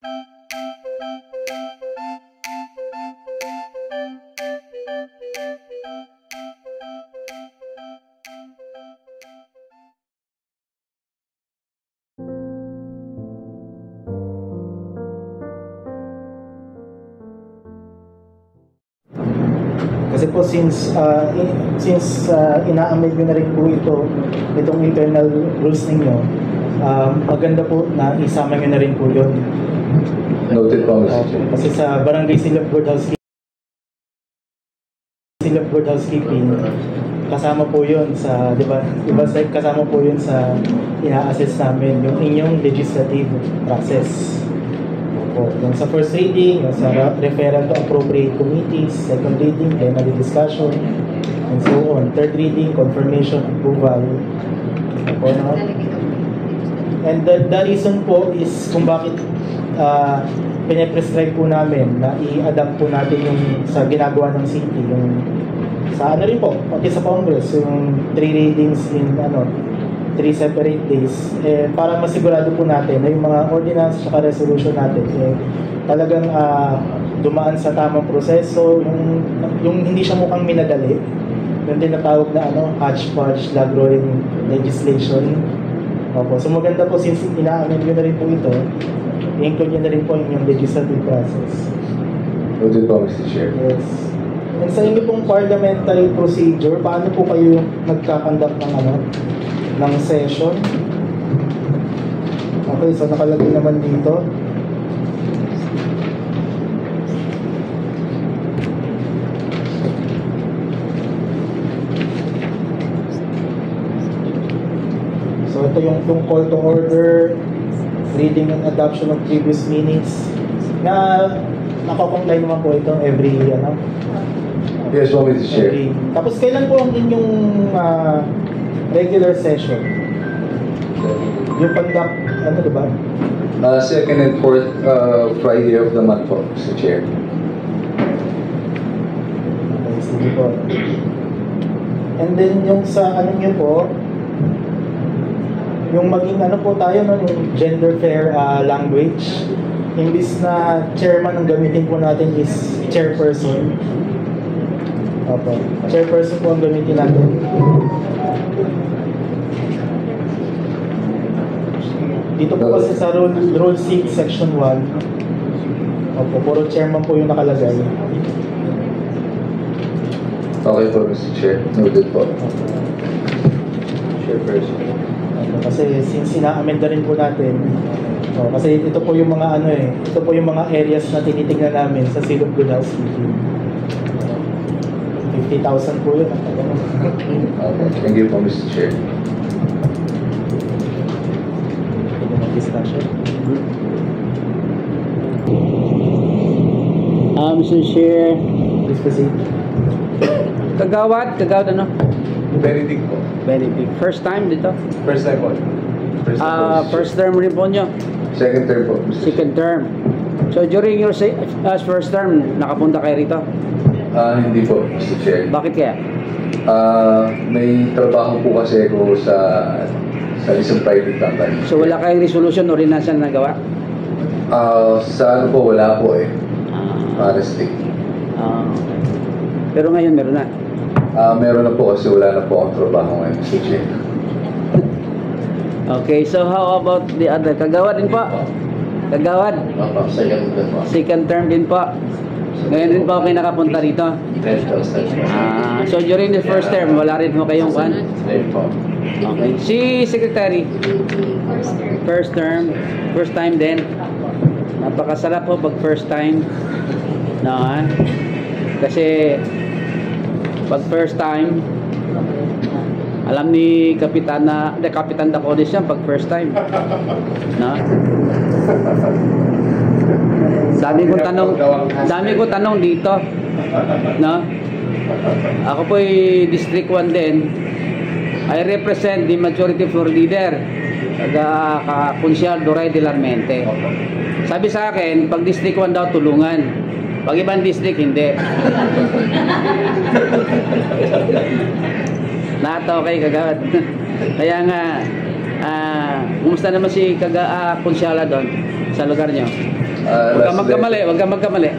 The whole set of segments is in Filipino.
Kasi po since ina-amend nyo na rin po itong internal rules ninyo, maganda po na isama nyo na rin po yun. Noted po, Mr. Chair. Kasi sa Barangay Silop Board Housekeeping, kasama po yun sa, di ba kasama po yun sa ina-assess namin, yung inyong legislative process. Yung sa first reading, yung sa referral to appropriate committees, second reading, plenary discussion, and so on. Third reading, confirmation, approval. And the reason po is kung bakit pinaprescribe po namin na i-adapt po natin yung sa ginagawa ng city, yung sa ano rin po, pati sa Congress, yung 3 readings in 3 separate days, para masigurado po natin na yung mga ordinance at resolution natin talagang dumaan sa tamang proseso, yung hindi siya mukhang minadali, yung tinatawag na hodgepodge log rolling legislation. Opo. So maganda po since ina-amend nyo na rin po ito, i-include nyo na rin po yung legislative process. Noted po, Mr. Chair. Yes. And sa inyo pong parliamentary procedure, paano po kayo nagkakandak ng session? Okay, so nakalagay naman dito. So ito yung call to order, reading and adoption of previous minutes, na nakakomply naman po ito every Yes, po, Mr. Chair. Tapos kailan po ang inyong regular session? Yung conduct, diba? Second and fourth Friday of the month po, Mr. Chair. Okay, sige po. And then yung sa nyo po, yung maging po tayo, yung gender fair language, imbis na chairman ang gamitin po natin is chairperson. Opo. Chairperson po ang gamitin natin. Dito po kasi sa Rule 6, Section 1, opo, puro chairman po yung nakalagay. Okay po, Mr. Chair. Noted po. Chairperson. Opo, kasi since ina-amend na rin po natin, kasi ito po yung mga ito po yung mga areas na tinitingnan namin sa Silop Good Housekeeping. 50,000 po yun. Okay. Thank you po, Mr. Chair. Mr. Chair. Please proceed. Kagawad ano? Benedict po. Benedict. First time dito? First time po. First term rin po nyo? Second term po, Mr. Second term. So during your first term, nakapunta kayo rito? Hindi po, Mr. Chair. Bakit kaya? May trabaho po kasi ako sa isang private company. So wala kayong resolution o rinansan na nagawa? Sa po, wala po honestly. Pero ngayon meron na? Meron na po kasi wala na po akong trabaho ngayon, Mr. Chair. Okay, so how about the other? Kagawad din po? Kagawad? Second term din po? Ngayon din po kayo nakapunta rito? So during the first term, wala rin mo kayong kwan? Okay. Si Secretary? First term, first time din? Napakasarap po pag first time. No, ha? Kasi pag first time, alam ni Kapitan Dacones yan pag first time. No? Dami ko tanong dito. No? Ako po ay District 1 din. I represent the majority floor leader, Kunsyal Doray de Larmente. Sabi sa akin, pag District 1 daw tulungan, pag ibang district hindi. Nataw kay Kagawad. Kaya nga, kumusta naman si Kunsyala doon sa lugar nyo? Huwag kang magkamali, huwag kang magkamali.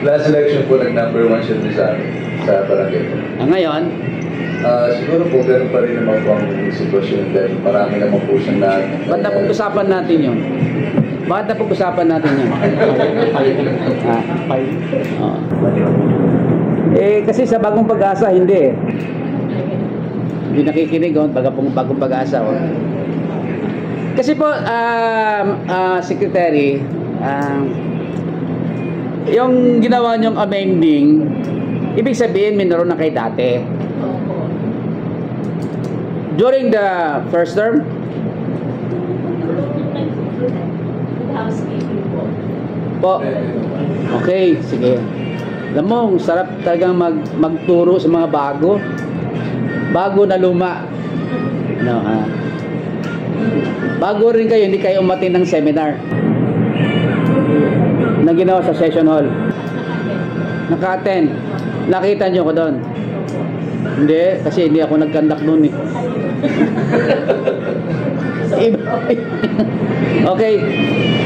Last election po, nag-number 1 siya sa amin, sa barangay. Ngayon, siguro po, ganun pa rin naman po ang sitwasyon dahil marami naman po siyang na... ba't napag-usapan natin yun? Bakit napag-usapan natin yun? Oh. Kasi sa Bagong Pag-asa, hindi eh. Hindi nakikinig, bagong Pag-asa. Oh. Kasi po, Secretary, yung ginawa niyong amending, ibig sabihin, minoro na kayo dati. During the first term? Po. Okay, sige. Alam mo, sarap talagang magturo sa mga bago. Bago na luma. No, ha? Bago rin kayo, hindi kayo umatin ng seminar na ginawa sa session hall. Naka-attend. Nakita nyo ko doon? Hindi, kasi hindi ako nag-conduct noon eh. Okay.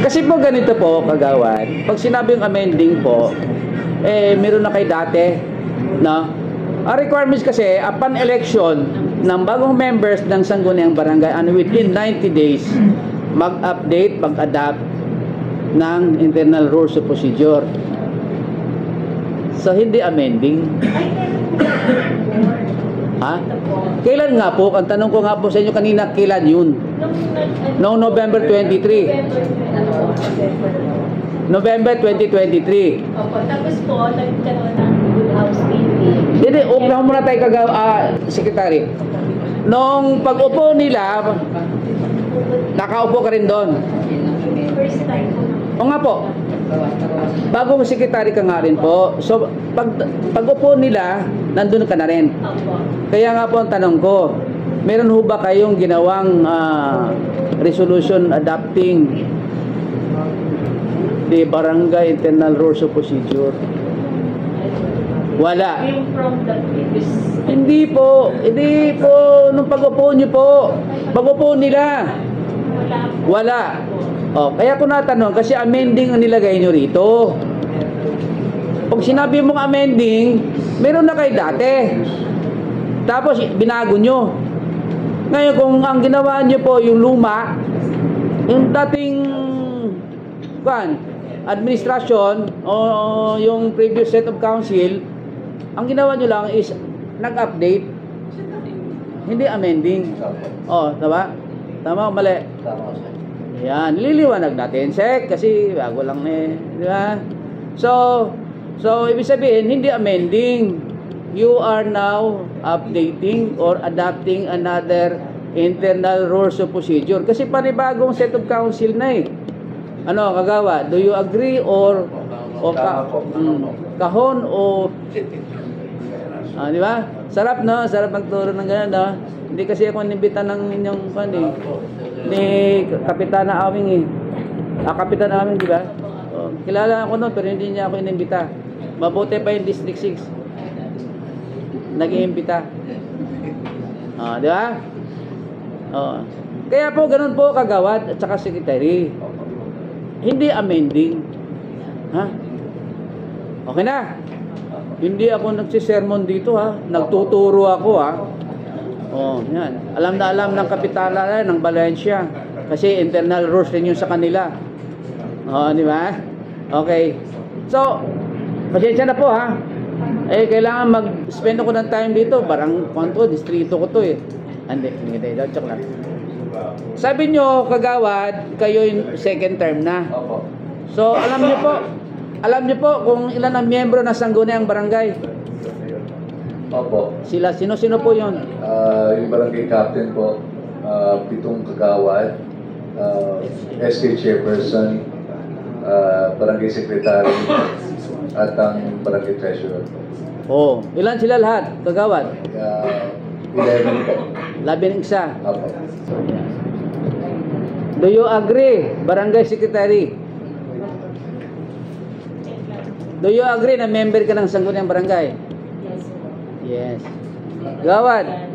Kasi po ganito po, kagawad. Pag sinabi yung amending po, meron na kayo dati, no? Ang requirements kasi, upon election ng bagong members ng Sangguniang Barangay, and within 90 days, mag-update, mag-adapt ng internal rules of procedure. So, hindi amending. Ha? Kailan nga po? Ang tanong ko nga po sa inyo kanina, kailan yun? Noong November 23. November 2023. Opo, tapos po, nagkaroon ng good housekeeping. Hindi, upo muna tayo Secretary. Nung pag-upo nila, nakaupo ka rin doon. First time po. O nga po, bagong Secretary ka nga rin po. So, pag-upo nila, nandun ka na rin. Opo. Kaya nga po ang tanong ko, meron ho ba kayong ginawang resolution adopting the barangay internal rules of procedure? Wala. Yung from the previous... Hindi po, nung pag-upo nyo po, pag-upo nila, wala. O, kaya ko natanong, kasi amending ang nilagay nyo rito. Pag sinabi mong amending, meron na kayo dati. Tapos, binago nyo. Ngayon, kung ang ginawa nyo po, yung luma, yung dating, administration, o yung previous set of council, ang ginawa nyo lang is, nag-update. Hindi amending. O, tama? Tama o mali? Tama, sir. Yan, nililiwanag natin, Sek, kasi bago lang di ba? So, ibig sabihin, hindi amending. You are now updating or adopting another internal rules of procedure. Kasi panibagong set of council na eh. Ano, kagawa, do you agree or kahon o... di ba? Sarap, no? Sarap magturo ng gano'n, no? Hindi kasi ako nimbitan ng inyong ni Kapitana Awing eh. Kapitana Awing, di ba? Kilala ako noon pero hindi niya ako inimbita. Mabuti pa yung District 6. Nag-iimbita. Di ba? Kaya po ganun po kagawad at saka secretary. Hindi amending. Ha? Okay na. Hindi ako nagsisermon dito ha. Nagtuturo ako ha. Yan. Alam na alam ng kapitala ng Valencia kasi internal rules rin yun sa kanila. Di ba? Okay. So, pasensya na po ha. Kailangan mag-spend ako ng time dito. Barang kwanto, distrito ko to eh. Hindi, joke lang. Sabi nyo, kagawad, kayo yung second term na. So, alam nyo po kung ilan ang miyembro ng Sangguniang Barangay. Opo. Sila, sino po yun? Yung barangay captain po, 7 kagawad, SK chairperson, barangay secretary, at ang barangay treasurer po. Ilan sila lahat, kagawad? 11 po. 11 isa. Opo. Do you agree, barangay secretary? Do you agree na member ka ng Sangguniang Barangay? Yes. Gawad.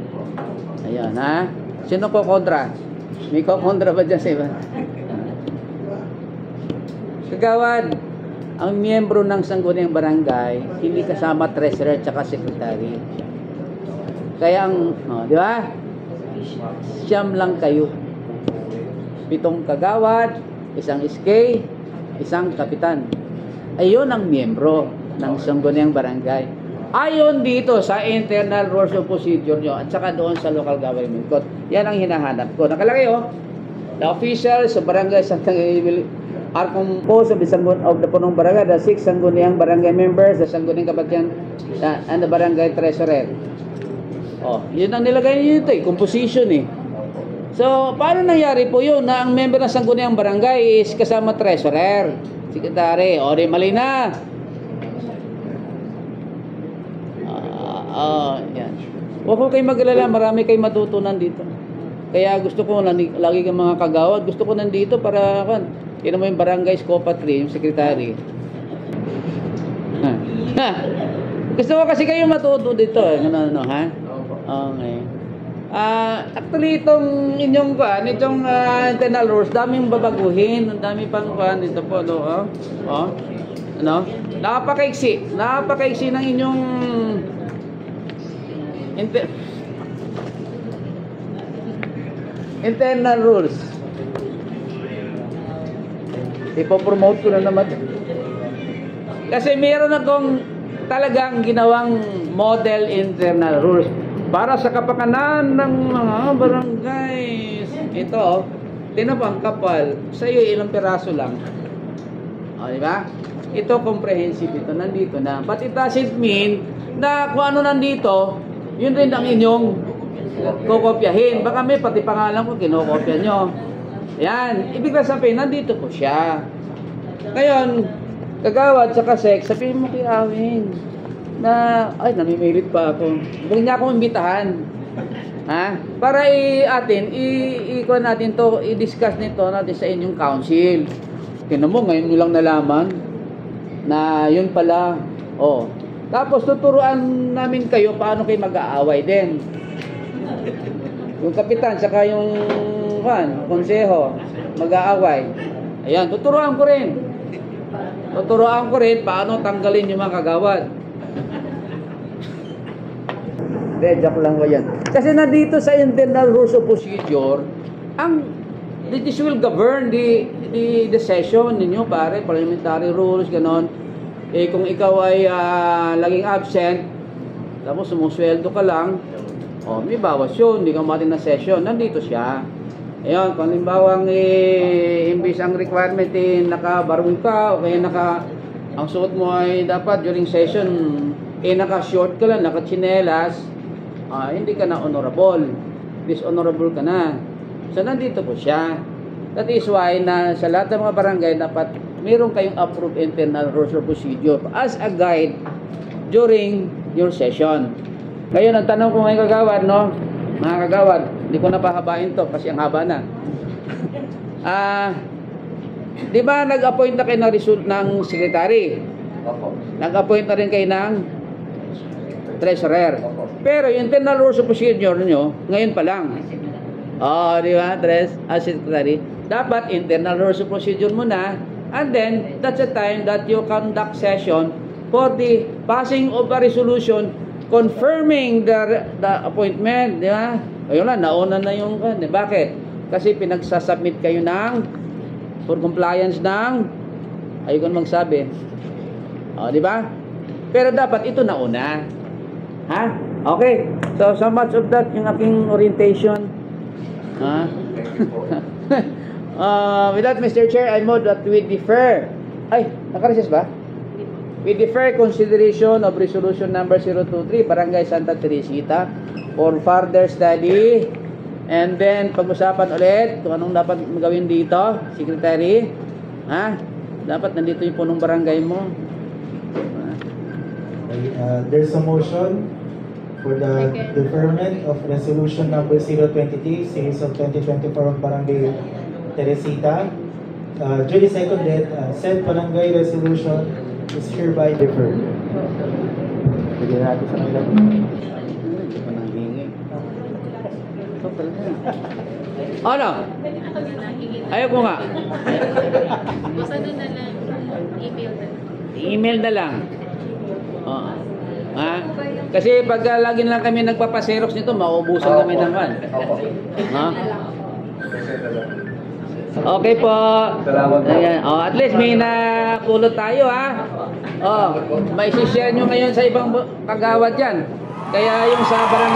Ayan, ha? Sino ko kontra? May ko kontra ba dyan sa iba? Kagawad, ang miyembro ng sangguniang barangay, hindi kasama treasurer at secretary. Kaya ang, di ba? Siyam lang kayo. 7 kagawad, 1 SK, 1 kapitan. Ayun ang miyembro ng sangguniang barangay. Ayon dito sa internal rules of procedure nyo at saka doon sa local government code. Yan ang hinahanap ko. Nakalagay the officials sa barangay Santa Isabel are composed of the punong barangay, the 6 sangguniang barangay members, the sangguniang kabatian, and the barangay treasurer. Yun ang nilagay nyo ito composition So, paano nangyari po yun na ang member ng sangguniang barangay is kasama treasurer, secretary, di mali na. Yan. Huwag ko kayo mag-alala, marami kayo matutunan dito. Kaya gusto ko, lagi kang mga kagawad, gusto ko nandito para, tinan mo yung barangay Scopa 3, yung secretary. Gusto ko kasi kayo matuto dito, ha? Okay. Actually, itong inyong internal rules, daming babaguhin, ang dami pang ito po, napakaiksi ng inyong internal rules. Ipopromote ko na naman. Kasi meron akong talagang ginawang model internal rules para sa kapakanan ng mga barangays. Ito, tinapang kapal. Sa iyo, ilang piraso lang. Di ba? Ito, comprehensive ito. Nandito na. But it doesn't mean na kung ano nandito, yun rin ang inyong kukopyahin. Baka may pati pangalan ko, kinukopya nyo. Yan. Ibig sabihin, nandito po siya. Ngayon, kagawad sa kasek, sabihin mo kay Awing na, namimilit pa ako. Huwag niya akong imbitahan. Para i-ikuha natin to, i-discuss nito natin sa inyong council. Tingnan mo, ngayon nyo lang nalaman na yun pala. Tapos tuturuan namin kayo paano kayo mag-aaway din. Yung kapitan saka yung konseho mag-aaway. Ayan, tuturuan ko rin. Paano tanggalin yung mga kagawad. Joke lang ko yan. Kasi nandito sa internal rules of procedure, this will govern the session ninyo, pare, parliamentary rules, ganon. Kung ikaw ay laging absent, tapos sumusweldo ka lang, may bawas yun, hindi ka matin na session, nandito siya. Ayun, kung limbawang imbis ang requirement nakabarong ka, o kaya ang suot mo ay dapat during session, naka-short ka lang, naka-chinelas, hindi ka na honorable, dishonorable ka na. So, nandito po siya. That is why na sa lahat ng mga barangay dapat meron kayong approved internal rules of procedure as a guide during your session. Ngayon, ang tanong ko ngayon kagawad, mga kagawad, hindi ko na pahabain to kasi ang haba na. Di ba nag-appoint na kayo ng secretary? Nag-appoint na rin kayo ng treasurer. Pero yung internal rules of procedure nyo, ngayon pa lang. Di ba, secretary? Dapat internal rules of procedure muna. And then, that's the time that you conduct session for the passing of a resolution confirming the appointment. Di ba? Ayun na, nauna na yung... Bakit? Kasi pinagsasubmit kayo for compliance ng... Ayun magsabi. Di ba? Pero dapat ito nauna. Okay. So much of that yung aking orientation. With that, Mr. Chair, I move that we defer. Naka-recess ba? We defer consideration of resolution number 023, Barangay Santa Teresita, for further study. And then, pag-usapan ulit kung anong dapat gawin dito, Secretary. Dapat nandito yung punong barangay mo. There's a motion for the deferment of resolution number 023, series of 2024 of Barangay Teresita. Duly seconded, said barangay resolution is hereby deferred. Bigyan natin sa kanila. Ano? Ayaw ko nga. Basta na lang. email na lang. Oh. Ha? Kasi pag lagi na lang kami nagpapaserox nito, mauubusan kami ng kan. Ha? Okay po. Salamat po. Ayan. Oh, at least may napulot tayo ha. Oh, may share nyo ngayon sa ibang kagawad yan. Kaya yung sa barangay